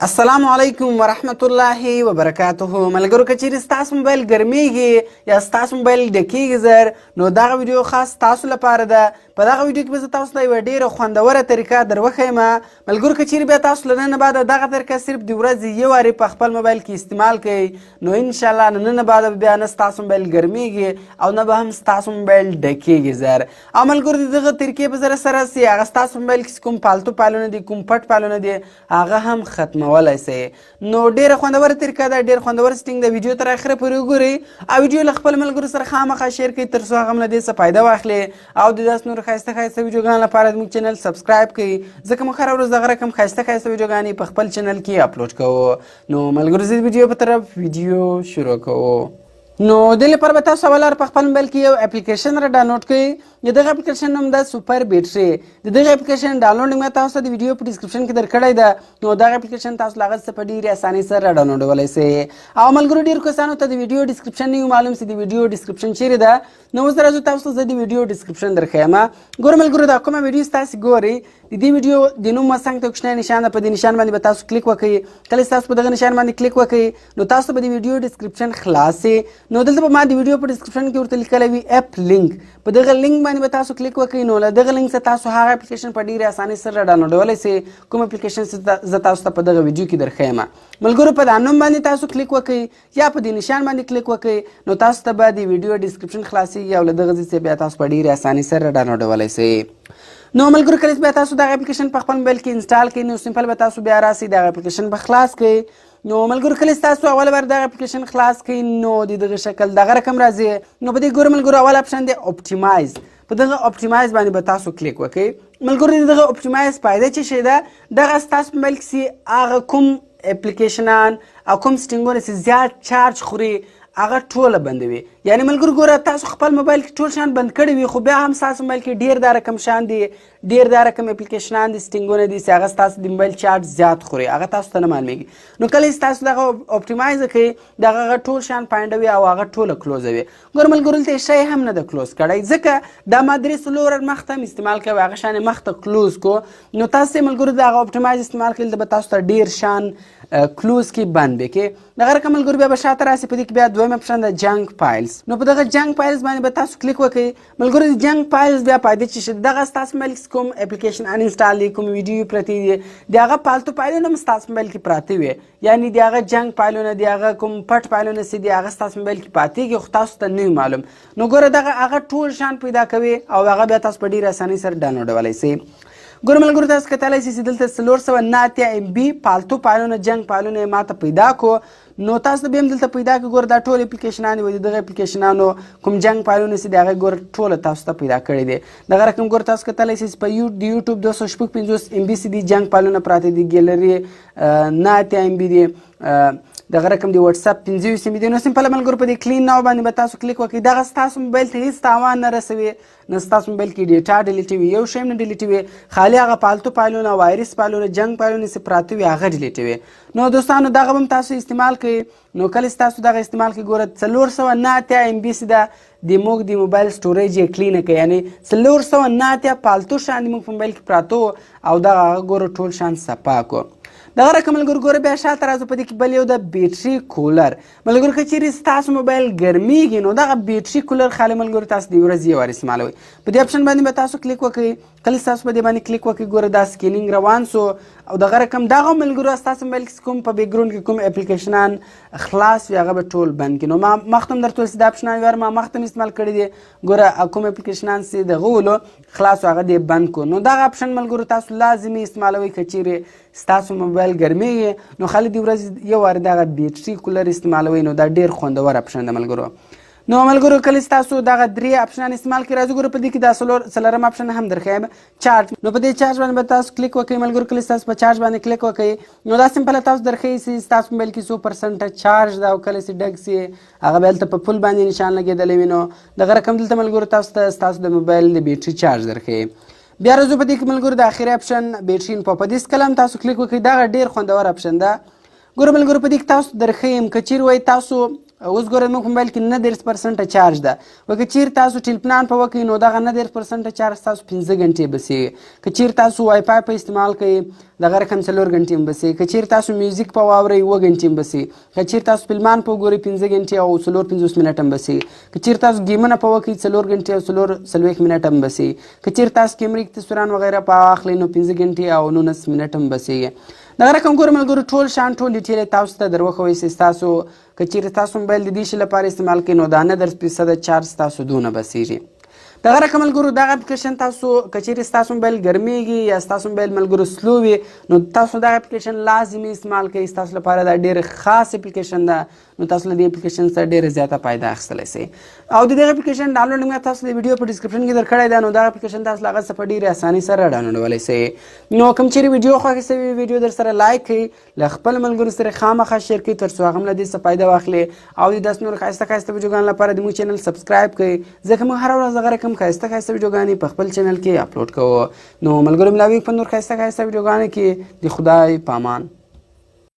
السلام علیکم ورحمت الله وبرکاته. ملګرو که چیرې ستاسو موبایل ګرمیږي یا ستاسو موبایل ډکیږي زر، نو دغه ویډیو خاص تاسو لپاره ده. په دغه ویډیو کې به زه تاسو ته یوه ډېره خوندوره طریقه در وښیم. ملګرو که چیرې بیا تاسو له نن بعده دغه طریقه صرف د ورځې یو وارې په خپل موبایل کې استعمال کوئ، نو انشاءالله له نن بعده بیا نه ستاسو موبایل ګرمیږي او نه به هم ستاسو موبایل ډکیږي زر. او ملګرو د دغه طریقې په ذریعه سره چې هغه ستاسو موبایل کې کوم پالتو فایلونه دي، کوم پټ فایلونه دي، هغه هم ختمولی سئ. نو ډېره خوندوره طریقه ده، ډېر خوندور سټینګ ده. ویډیو تر اخره پورې وګورئ او ویډیو له خپل ملګرو سره خامخا شیر کړئ تر څو هغه هم له دې څه فایده واخلي او د داسې نورو ښایسته ښایسته ویډیوګانو لپاره زموږ چینل سبسکرایب کړئ، ځکه موږ هره ورځ دغه رقم ښایسته ښایسته ویډیوګانې په خپل چینل کې اپلوډ کوو. نو ملګرو زه د ویډیو په طرف ویډیو شروع کوو. نو دې لپاره به تاسو اول په خپل موبایل کې یو اپلیکیشن را ډاونلوډ کړئ. د دغه اپلیکیشن نوم ده سوپر بیټري. د دغه اپلیکیشن ډاونلوډ لینک مې تاسو ته د ویډیو په ډسکرپشن کې درکړی ده. نو دغه اپلیکیشن تاسو له هغه څخه په ډېرې اسانۍ سره را ډاونلوډولی سئ. او ملګرو ډېرو کسانو ته د ویډیو ډسکرپشن نه وي معلوم چې د ویډیو ډسکرپشن چیرې ده. نو اوس راځو تاسو ته زه د ویډیو ډسکرپشن درښیم. ګوره ملګرو دا کومه ویډیو تاسو ګورئ، د دې ویډیو د نوم څنګ ته کوچنی نشان ده، په دې نشان باندې به تاسو کلیک وکړئ. کله چې تاسو په دغه نشان باندې کلیک وکړئ نو تاسو به د ویډیو ډسکرپشن خلاص سي. نو دلته به ما د ویډیو په ډسکرپشن کې ورته لیکلی وي اپ لینک. په دغه لینک باندې به تاسو کلیک وکړئ. نو له دغه لینک څخه تاسو هغه اپلیکیشن په ډېرې اسانۍ سره ډاونلوډولی سئ کوم اپلیکیشن زه تاسو ته په دغه ویډیو کې درښیم. ملګرو په دا نوم باندې تاسو کلیک وکړئ یا په دې نشان باندې کلیک وکړئ نو تاسو ته به د ویډیو ډسکرپشن خلاصېږي او له دغه ځای څخه بیا تاسو په ډېرې اسانۍ سره ډاونلوډولی سئ. نو ملګرو کله چې بیا تاسو دغه اپلیکیشن په خپل موبایل کې انسټال کړئ نو سمپل به تاسو بیا راسئ دغه اپلیکیشن به خلاص کړئ. نو ملګرو کله چې تاسو اوله بار دغه اپلیکیشن خلاص کړئ نو د دغه شکل دغه رقم راځي. نو په دې ګوره ملګرو اول اپشن دی اپټیمایز. په دغه اپټیمایز باندې به تاسو کلیک وکړئ. ملګرو د دغه اپټیمایز فایده څه شی ده؟ دغه ستاسو موبایل کې هغه کوم اپلیکیشنان او کوم سټینګونه چې زیات چارج خوري هغه ټوله بندوي. یعنی ملګرو ګوره تاسو خپل موبایل کې ټول شیان بند کړي وي، خو بیا هم ستاسو موبایل کې ډېر دا رقم شیان دي، ډېر دا رقم اپلیکیشنان دي، سټینګونه دي چې هغه ستاسو د موبایل چارج زیات خوري، هغه تاسو ته نه معلومیږي. نو کله چې تاسو دغه اپټیمایز کړئ دغه هغه ټول شیان فایندوي او هغه ټوله کلوزوي. ګوره ملګرو دلته شی هم نه ده کلوز کړی، ځکه دا ما درې څلور مخته هم استعمال کوي هغه شیان یې مخته کلوز کو. نو تاسو ملګرو د هغه اپټیمایز استعمال کړئ به تاسو ته ډېر شیان کلوز کې بند وکړي. دغه رقم ملګرو بیا به شاته راسي. په دې کې بیا دویم اپشن ده جنک فایلز. نو په دغه جنک فایلز باندې به تاسو کلیک وکړئ. ملګرو د جنک فایلز بیا فایده څه شي؟ دغه ستاسو موبایل کې کوم اپلیکیشن ان انسټال دي، کوم ویډیو پرتې دي، د هغه پالتو فایلونه هم ستاسو موبایل کې پراته وي. یعنی د هغه جنک فایلونه دي، هغه کوم پټ فایلونه چې دي هغه ستاسو موبایل کې پاتېږي خو تاسو ته نه وي معلوم. نو ګوره دغه هغه ټول شیان پیدا کوي او هغه بیا تاسو په ډېرې اسانۍ سره ډاونلوډولی سئ. ګوره ملګرو تاسو کتلی سئ چې دلته 489 MB پالتو فایلونه جنک فایلونه یې ماته پیدا کړو. نو تاسو ته بیا هم دلته پیدا کړو. ګوره دا ټول اپلیکیشنان دي، دغه اپلیکیشنانو کوم جنک فایلونه چې دي هغه ګوره ټوله تاسو ته پیدا کړي دي. دغه رقم ګوره تاسو کتلی سئ چې په د یوټیوب 256 MB چې دي جنک فایلونه پراته دي، ګیلري 9 MB دي، دغه رقم دی واتساپ 25 MB دی. نو سمپل ملګرو په دې کلین ناو باندې به تاسو کلیک وکړئ. دغه ستاسو موبایل ته هېڅ تاوان نه رسوي، نه ستاسو موبایل کې ډیټا ډیلیټوي، یو شی هم نه ډیلیټوي، خالي هغه پالتو فایلونه، وایرس فایلونه، جنک فایلونه چې پراته وي هغه ډیلیټوي. نو دوستانو دغه هم تاسو استعمال کړئ. نو کله چې تاسو دغه استعمال کړئ ګوره 489 MB چې ده د موږ د موبایل سټوریج یې کلینه کوي. یعنی 489 پالتو شیان د موږ په موبایل کې پراته وو او دغه هغه ګوره ټول شیان صفا کړو. دغه رقم ملګرو ګوره بیا شاته راځو. په دې کې بل یو د بیټري کولر. ملګرو که چیرې ستاسو موبایل ګرمیږي نو دغه بیټري کولر خالي ملګرو تاسو د ورځې یو وار استعمالوئ. په دې اپشن باندې به تاسو کلیک وکړئ. کله چې تاسو په دې باندې کلیک وکړئ ګوره دا سکینینګ روان سو او دغه رقم دغه ملګرو ستاسو موبایل کې کوم په بیکګراوند کې کوم اپلیکیشنان خلاص وي هغه به ټول بند کړي. نو ما مخته هم درته ویل چې دا اپشنان ویار ما مخته هم استعمال کړي دي. ګوره کوم اپلیکیشنان چې دغه ولو خلاص هغه دې بند کړو. نو دغه اپشن ملګرو تاسو لازمي استعمالوئ که چیرې ستاسو موبایل ګرمیږي نو خالي د ورځې یو وار دغه بیټري کولر استعمالوئ. نو دا ډېر خوندور اپشن ده ملګرو. نو ملګرو کله چې تاسو دغه درې اپشنان استعمال کړئ راځو ګوره په دې کې دا څلورم اپشن هم درښیم چارج. نو په دې چارج باندې به تاسو کلیک وکړئ. ملګرو کله چې تاسو په چارج باندې کلیک وکړئ نو دا سمپله تاسو درښیي چې ستاسو موبایل کې 100% چارج ده او کله چې ډک سي هغه به هلته په فل باندې نشان لګېدلی وي. نو دغه رقم دلته ملګرو تاسو ته ستاسو د موبایل د بیټري چارج درښیي. بیا راځو په دې کې ملګرو د اخري اپشن بیټري انفو. په دې کله هم تاسو کلیک وکړئ. دغه ډېر خوندور اپشن ده. ګوره ملګرو په دې کې تاسو درښیم که چیرې وایي تاسو اوس ګورئ زموږ په موبایل کې 90% چارج ده. و که چیرې تاسو ټیل پلان په وکړئ نو دغه 90% چارج تاسو 15 غنټې بسیږي. که چیرې تاسو وای فای په استعمال کوئ دغه رقم 4 غنټې هم بسیږي. که چیرې تاسو میوزیک په واورئ 7 غنټې هم بسیږي. که چیرې تاسو فلمان په وګورئ 15 غنټې او 4-50 منټ هم بسیږي. که چیرې تاسو ګیمونه په وکړئ 4 غنټې او 40 منټ هم بسیږي. که چیرې تاسو کیمرې تصویران وغیره په واخلئ نو 15 غنټې او 19 منټ هم بسیږي. دغه رقم ګورو ملګرو ټول شان ټول ډیټیل تاسو ته در وښوئ چې ستاسو که چیرې تاسو موبایل د دې شي لپاره استعمال کوئ نو دا 90% چارج ستاسو دونه بسیږي. دغه رقم ملګرو دغه اپلیکیشن تاسو که چیرې ستاسو موبایل ګرمیږي یا ستاسو موبایل ملګرو سلو وي نو تاسو دغه اپلیکیشن لازمي استعمال کوئ. ستاسو لپاره دا ډېر خاص اپلیکیشن ده نو تاسو له دې اپلیکیشن څخه ډېره زیاته فایده اخیستلی سئ. او د دغه اپلیکیشن ډاونلوډ مې تاسو د ویډیو په ډسکرپشن کې درکړی ده نو دغه اپلیکیشن تاسو له هغه څخه په ډېرې اسانۍ سره ډاونلوډولی سئ. نو کوم چیرې ویډیو خوښه سوي ویډیو در سره لایک کړئ، له خپل ملګرو سره خامخا شیر کړئ تر څو هغه هم له دې څخه فایده واخلي او د داسې نور ښایسته ښایسته ویډیوګانو لپاره د موږ چینل سبسکرایب کړئ ځکه موږ هره ورځ دغه رقم ښایسته ښایسته ویډیوګانې په خپل چینل کې اپلوډ کوو. نو ملګرو ملاوي په نور ښایسته ښایسته ویډیوګانو کې د خدای په امان.